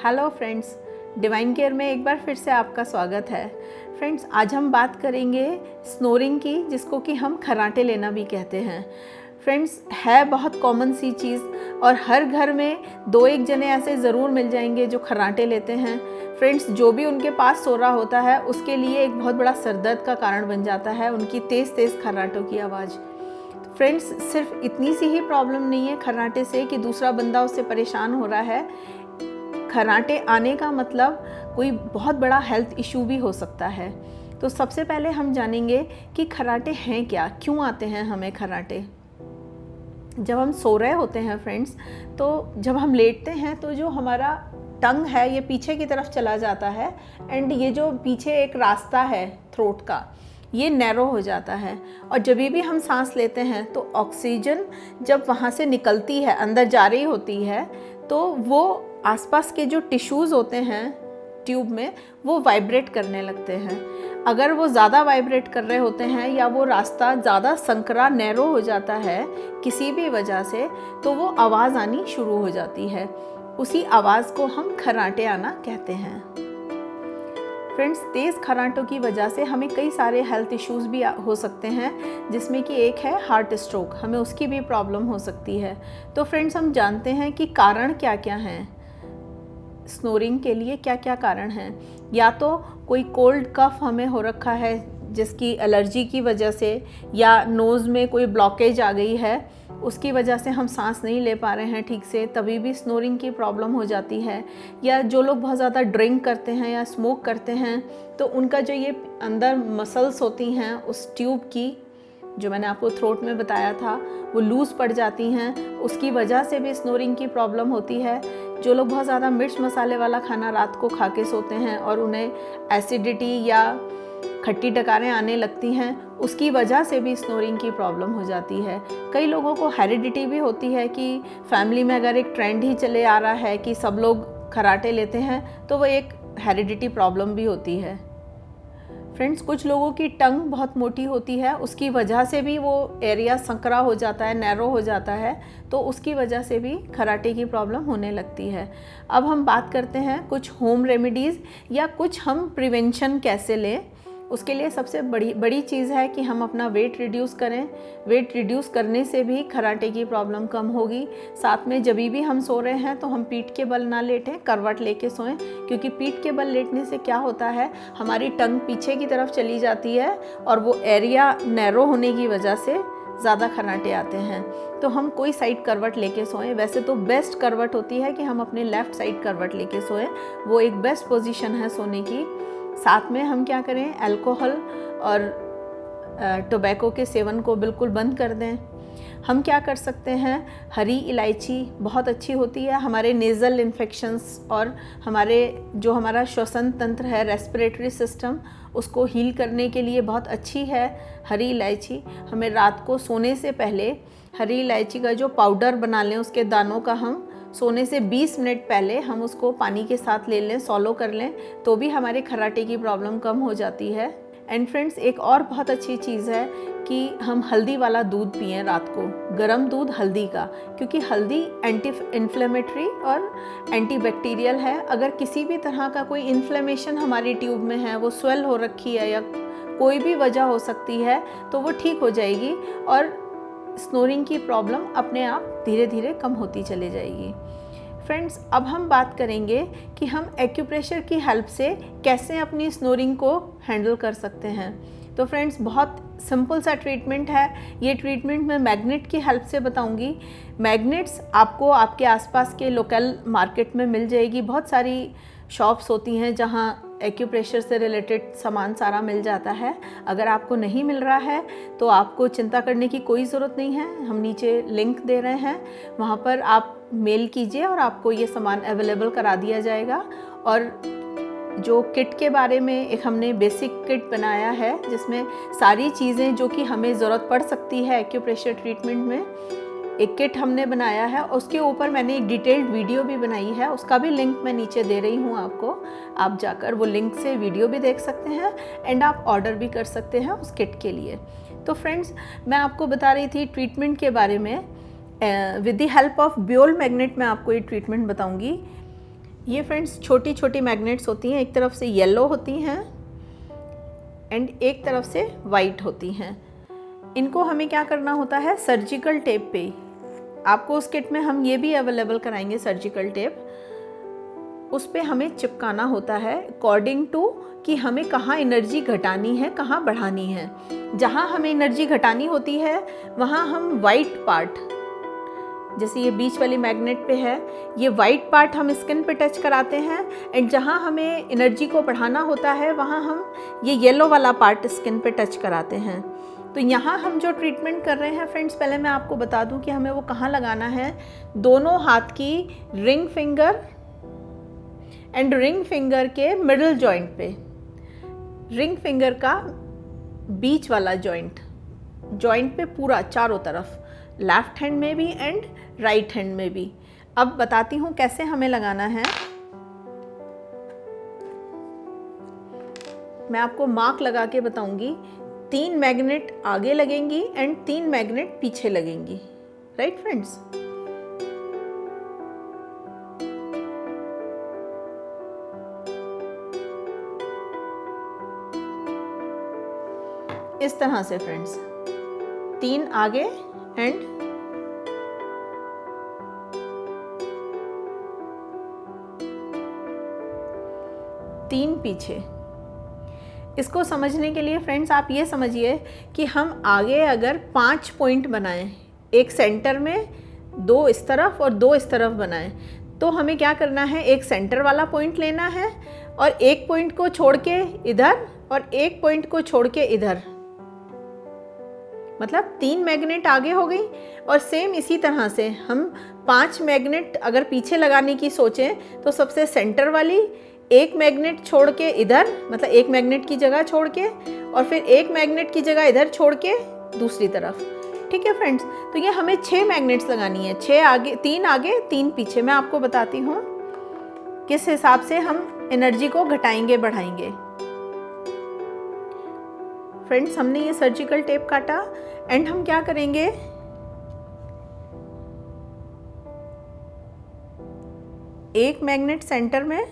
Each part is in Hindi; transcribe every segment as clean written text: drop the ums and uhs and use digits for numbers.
हेलो फ्रेंड्स, डिवाइन केयर में एक बार फिर से आपका स्वागत है। फ्रेंड्स, आज हम बात करेंगे स्नोरिंग की, जिसको कि हम खर्राटे लेना भी कहते हैं। फ्रेंड्स, है बहुत कॉमन सी चीज़ और हर घर में दो एक जने ऐसे ज़रूर मिल जाएंगे जो खर्राटे लेते हैं। फ्रेंड्स, जो भी उनके पास सो रहा होता है उसके लिए एक बहुत बड़ा सरदर्द का कारण बन जाता है उनकी तेज़ तेज़ खर्राटों की आवाज़। फ्रेंड्स, सिर्फ इतनी सी ही प्रॉब्लम नहीं है खर्राटे से कि दूसरा बंदा उससे परेशान हो रहा है। खर्राटे आने का मतलब कोई बहुत बड़ा हेल्थ इशू भी हो सकता है। तो सबसे पहले हम जानेंगे कि खर्राटे हैं क्या, क्यों आते हैं हमें खर्राटे। जब हम सो रहे होते हैं फ्रेंड्स, तो जब हम लेटते हैं तो जो हमारा टंग है ये पीछे की तरफ चला जाता है एंड ये जो पीछे एक रास्ता है थ्रोट का, ये नैरो हो जाता है। और जब भी हम सांस लेते हैं तो ऑक्सीजन जब वहाँ से निकलती है, अंदर जा रही होती है, तो वो आसपास के जो टिश्यूज़ होते हैं ट्यूब में वो वाइब्रेट करने लगते हैं। अगर वो ज़्यादा वाइब्रेट कर रहे होते हैं या वो रास्ता ज़्यादा संकरा नैरो हो जाता है किसी भी वजह से, तो वो आवाज़ आनी शुरू हो जाती है। उसी आवाज़ को हम खर्राटे आना कहते हैं। फ्रेंड्स, तेज़ खर्राटों की वजह से हमें कई सारे हेल्थ इश्यूज़ भी हो सकते हैं, जिसमें कि एक है हार्ट स्ट्रोक, हमें उसकी भी प्रॉब्लम हो सकती है। तो फ्रेंड्स, हम जानते हैं कि कारण क्या क्या हैं स्नोरिंग के लिए, क्या क्या कारण हैं। या तो कोई कोल्ड कफ हमें हो रखा है जिसकी एलर्जी की वजह से, या नोज़ में कोई ब्लॉकेज आ गई है उसकी वजह से हम सांस नहीं ले पा रहे हैं ठीक से, तभी भी स्नोरिंग की प्रॉब्लम हो जाती है। या जो लोग बहुत ज़्यादा ड्रिंक करते हैं या स्मोक करते हैं तो उनका जो ये अंदर मसल्स होती हैं उस ट्यूब की, जो मैंने आपको थ्रोट में बताया था, वो लूज़ पड़ जाती हैं, उसकी वजह से भी स्नोरिंग की प्रॉब्लम होती है। जो लोग बहुत ज़्यादा मिर्च मसाले वाला खाना रात को खा के सोते हैं और उन्हें एसिडिटी या खट्टी डकारें आने लगती हैं, उसकी वजह से भी स्नोरिंग की प्रॉब्लम हो जाती है। कई लोगों को हेरिडिटी भी होती है कि फैमिली में अगर एक ट्रेंड ही चले आ रहा है कि सब लोग खर्राटे लेते हैं, तो वो एक हेरिडिटी प्रॉब्लम भी होती है। फ्रेंड्स, कुछ लोगों की टंग बहुत मोटी होती है, उसकी वजह से भी वो एरिया संकरा हो जाता है, नैरो हो जाता है, तो उसकी वजह से भी खर्राटे की प्रॉब्लम होने लगती है। अब हम बात करते हैं कुछ होम रेमेडीज़ या कुछ हम प्रिवेंशन कैसे लें। उसके लिए सबसे बड़ी चीज़ है कि हम अपना वेट रिड्यूस करें। वेट रिड्यूस करने से भी खर्राटे की प्रॉब्लम कम होगी। साथ में जब भी हम सो रहे हैं तो हम पीठ के बल ना लेटें, करवट लेके सोएं, क्योंकि पीठ के बल लेटने से क्या होता है, हमारी टंग पीछे की तरफ चली जाती है और वो एरिया नैरो होने की वजह से ज़्यादा खर्राटे आते हैं। तो हम कोई साइड करवट लेके सोएं। वैसे तो बेस्ट करवट होती है कि हम अपने लेफ़्ट साइड करवट लेके सोएं, वो एक बेस्ट पोजीशन है सोने की। साथ में हम क्या करें, अल्कोहल और टोबैको के सेवन को बिल्कुल बंद कर दें। हम क्या कर सकते हैं, हरी इलायची बहुत अच्छी होती है हमारे नेज़ल इन्फेक्शंस और हमारा श्वसन तंत्र है, रेस्पिरेटरी सिस्टम, उसको हील करने के लिए बहुत अच्छी है हरी इलायची। हमें रात को सोने से पहले हरी इलायची का जो पाउडर बना लें, उसके दानों का हम सोने से 20 मिनट पहले हम उसको पानी के साथ ले लें, सॉलो कर लें, तो भी हमारे खर्राटे की प्रॉब्लम कम हो जाती है। एंड फ्रेंड्स, एक और बहुत अच्छी चीज़ है कि हम हल्दी वाला दूध पिएं रात को, गरम दूध हल्दी का, क्योंकि हल्दी एंटी इन्फ्लेमेटरी और एंटीबैक्टीरियल है। अगर किसी भी तरह का कोई इन्फ्लेमेशन हमारी ट्यूब में है, वो स्वेल हो रखी है या कोई भी वजह हो सकती है, तो वो ठीक हो जाएगी और स्नोरिंग की प्रॉब्लम अपने आप धीरे धीरे कम होती चली जाएगी। फ्रेंड्स, अब हम बात करेंगे कि हम एक्यूप्रेशर की हेल्प से कैसे अपनी स्नोरिंग को हैंडल कर सकते हैं। तो फ्रेंड्स, बहुत सिंपल सा ट्रीटमेंट है। ये ट्रीटमेंट मैं मैग्नेट की हेल्प से बताऊंगी। मैग्नेट्स आपको आपके आसपास के लोकल मार्केट में मिल जाएगी। बहुत सारी शॉप्स होती हैं जहाँ एक्यूप्रेशर से रिलेटेड सामान सारा मिल जाता है। अगर आपको नहीं मिल रहा है तो आपको चिंता करने की कोई ज़रूरत नहीं है। हम नीचे लिंक दे रहे हैं, वहाँ पर आप मेल कीजिए और आपको ये सामान अवेलेबल करा दिया जाएगा। और जो किट के बारे में एक हमने बेसिक किट बनाया है, जिसमें सारी चीज़ें जो कि हमें ज़रूरत पड़ सकती है एक्यूप्रेशर ट्रीटमेंट में, एक किट हमने बनाया है। उसके ऊपर मैंने एक डिटेल्ड वीडियो भी बनाई है, उसका भी लिंक मैं नीचे दे रही हूँ आपको। आप जाकर वो लिंक से वीडियो भी देख सकते हैं एंड आप ऑर्डर भी कर सकते हैं उस किट के लिए। तो फ्रेंड्स, मैं आपको बता रही थी ट्रीटमेंट के बारे में। With the help of bio magnet मैं आपको ये ट्रीटमेंट बताऊँगी। ये फ्रेंड्स छोटी छोटी मैग्नेट्स होती हैं, एक तरफ से येलो होती हैं एंड एक तरफ से वाइट होती हैं। इनको हमें क्या करना होता है, सर्जिकल टेप पे, आपको उस किट में हम ये भी अवेलेबल कराएंगे सर्जिकल टेप, उस पे हमें चिपकाना होता है अकॉर्डिंग टू कि हमें कहाँ एनर्जी घटानी है, कहाँ बढ़ानी है। जहाँ हमें एनर्जी घटानी होती है वहाँ हम वाइट पार्ट, जैसे ये बीच वाली मैग्नेट पे है, ये वाइट पार्ट हम स्किन पे टच कराते हैं एंड जहाँ हमें एनर्जी को बढ़ाना होता है वहाँ हम ये येलो वाला पार्ट स्किन पे टच कराते हैं। तो यहाँ हम जो ट्रीटमेंट कर रहे हैं फ्रेंड्स, पहले मैं आपको बता दूँ कि हमें वो कहाँ लगाना है। दोनों हाथ की ring finger and ring finger के मिडल जॉइंट पे, रिंग फिंगर का बीच वाला जॉइंट पे पूरा चारों तरफ, लेफ्ट हैंड में भी एंड राइट हैंड में भी। अब बताती हूँ कैसे हमें लगाना है। मैं आपको मार्क लगा के बताऊंगी। 3 मैग्नेट आगे लगेंगी एंड 3 मैग्नेट पीछे लगेंगी, राइट फ्रेंड्स। इस तरह से फ्रेंड्स, 3 आगे एंड 3 पीछे। इसको समझने के लिए फ्रेंड्स आप ये समझिए कि हम आगे अगर 5 पॉइंट बनाएं, एक सेंटर में, 2 इस तरफ और 2 इस तरफ बनाएं, तो हमें क्या करना है, एक सेंटर वाला पॉइंट लेना है और एक पॉइंट को छोड़ के इधर और एक पॉइंट को छोड़ के इधर, मतलब 3 मैग्नेट आगे हो गई। और सेम इसी तरह से हम 5 मैग्नेट अगर पीछे लगाने की सोचें तो सबसे सेंटर वाली एक मैग्नेट छोड़ के इधर, मतलब एक मैग्नेट की जगह छोड़ के, और फिर एक मैग्नेट की जगह इधर छोड़ के दूसरी तरफ। ठीक है फ्रेंड्स, तो ये हमें 6 मैग्नेट्स लगानी है, 6 आगे 3 पीछे। मैं आपको बताती हूँ किस हिसाब से हम एनर्जी को घटाएंगे बढ़ाएंगे। फ्रेंड्स हमने ये सर्जिकल टेप काटा एंड हम क्या करेंगे, एक मैग्नेट सेंटर में,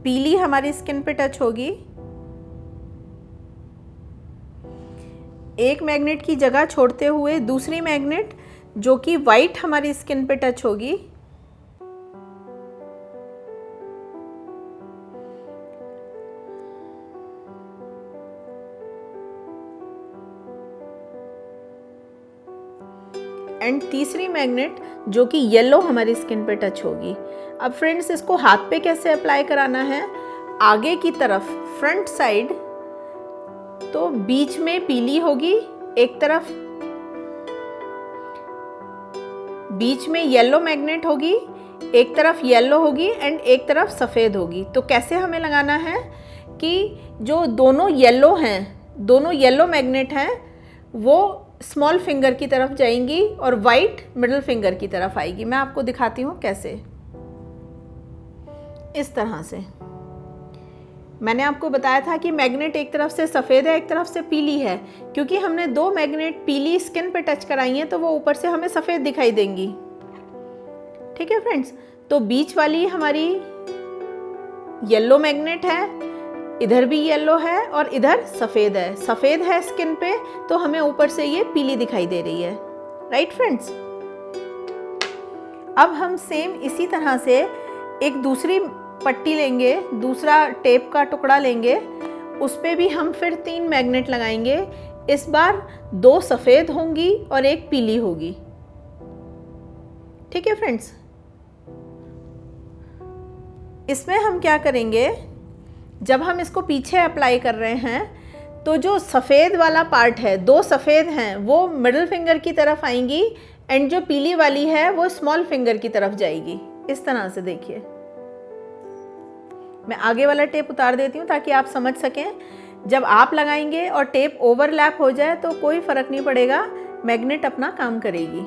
पीली हमारी स्किन पे टच होगी, एक मैग्नेट की जगह छोड़ते हुए दूसरी मैग्नेट जो कि वाइट हमारी स्किन पे टच होगी, एंड तीसरी मैग्नेट जो कि येलो हमारी स्किन पे टच होगी। अब फ्रेंड्स इसको हाथ पे कैसे अप्लाई कराना है, आगे की तरफ फ्रंट साइड, तो बीच में पीली होगी, एक तरफ बीच में येलो मैग्नेट होगी, एक तरफ येलो होगी एंड एक तरफ सफ़ेद होगी। तो कैसे हमें लगाना है कि जो दोनों येलो मैग्नेट हैं वो स्मॉल फिंगर की तरफ जाएंगी और वाइट मिडिल फिंगर की तरफ आएगी। मैं आपको दिखाती हूँ कैसे। इस तरह से मैंने आपको बताया था कि मैग्नेट एक तरफ से सफ़ेद है, एक तरफ से पीली है, क्योंकि हमने 2 मैग्नेट पीली स्किन पे टच कराई हैं तो वो ऊपर से हमें सफ़ेद दिखाई देंगी। ठीक है फ्रेंड्स, तो बीच वाली हमारी येलो मैग्नेट है, इधर भी येलो है और इधर सफ़ेद है स्किन पे, तो हमें ऊपर से ये पीली दिखाई दे रही है, राइट फ्रेंड्स। अब हम सेम इसी तरह से एक दूसरी पट्टी लेंगे, दूसरा टेप का टुकड़ा लेंगे, उस पे भी हम फिर 3 मैग्नेट लगाएंगे। इस बार 2 सफ़ेद होंगी और एक पीली होगी। ठीक है फ्रेंड्स, इसमें हम क्या करेंगे, जब हम इसको पीछे अप्लाई कर रहे हैं तो जो सफ़ेद वाला पार्ट है, 2 सफ़ेद हैं, वो मिडिल फिंगर की तरफ आएंगी एंड जो पीली वाली है वो स्मॉल फिंगर की तरफ जाएगी। इस तरह से देखिए, मैं आगे वाला टेप उतार देती हूँ ताकि आप समझ सकें। जब आप लगाएंगे और टेप ओवरलैप हो जाए तो कोई फ़र्क नहीं पड़ेगा, मैग्नेट अपना काम करेगी।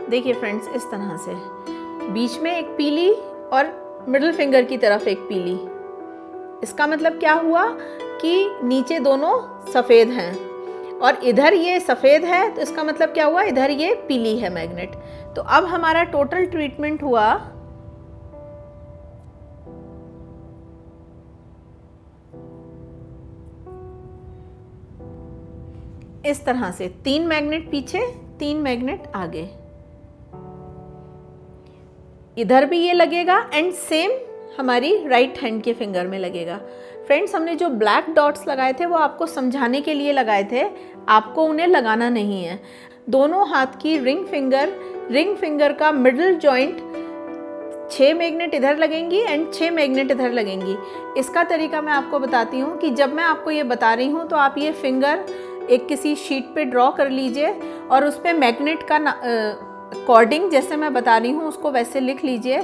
देखिए फ्रेंड्स, इस तरह से बीच में एक पीली और मिडिल फिंगर की तरफ एक पीली। इसका मतलब क्या हुआ कि नीचे दोनों सफ़ेद हैं और इधर ये सफ़ेद है, तो इसका मतलब क्या हुआ, इधर ये पीली है मैग्नेट। तो अब हमारा टोटल ट्रीटमेंट हुआ इस तरह से, 3 मैग्नेट पीछे, 3 मैग्नेट आगे, इधर भी ये लगेगा एंड सेम हमारी राइट हैंड के फिंगर में लगेगा। फ्रेंड्स, हमने जो ब्लैक डॉट्स लगाए थे वो आपको समझाने के लिए लगाए थे, आपको उन्हें लगाना नहीं है। दोनों हाथ की रिंग फिंगर का मिडिल जॉइंट 6 मैग्नेट इधर लगेंगी एंड 6 मैग्नेट इधर लगेंगी। इसका तरीका मैं आपको बताती हूँ कि जब मैं आपको ये बता रही हूँ तो आप ये फिंगर एक किसी शीट पे ड्रॉ कर लीजिए और उस पर मैग्नेट का अकॉर्डिंग जैसे मैं बता रही हूँ उसको वैसे लिख लीजिए।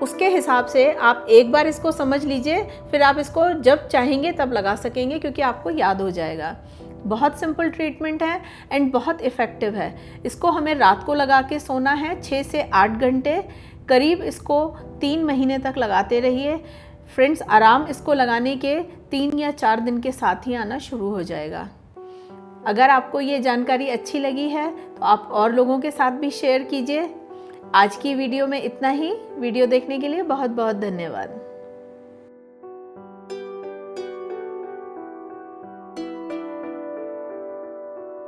उसके हिसाब से आप एक बार इसको समझ लीजिए, फिर आप इसको जब चाहेंगे तब लगा सकेंगे क्योंकि आपको याद हो जाएगा। बहुत सिंपल ट्रीटमेंट है एंड बहुत इफ़ेक्टिव है। इसको हमें रात को लगा के सोना है 6 से 8 घंटे करीब, इसको 3 महीने तक लगाते रहिए। फ्रेंड्स, आराम इसको लगाने के 3 या 4 दिन के साथ ही आना शुरू हो जाएगा। अगर आपको ये जानकारी अच्छी लगी है तो आप और लोगों के साथ भी शेयर कीजिए। आज की वीडियो में इतना ही। वीडियो देखने के लिए बहुत बहुत धन्यवाद।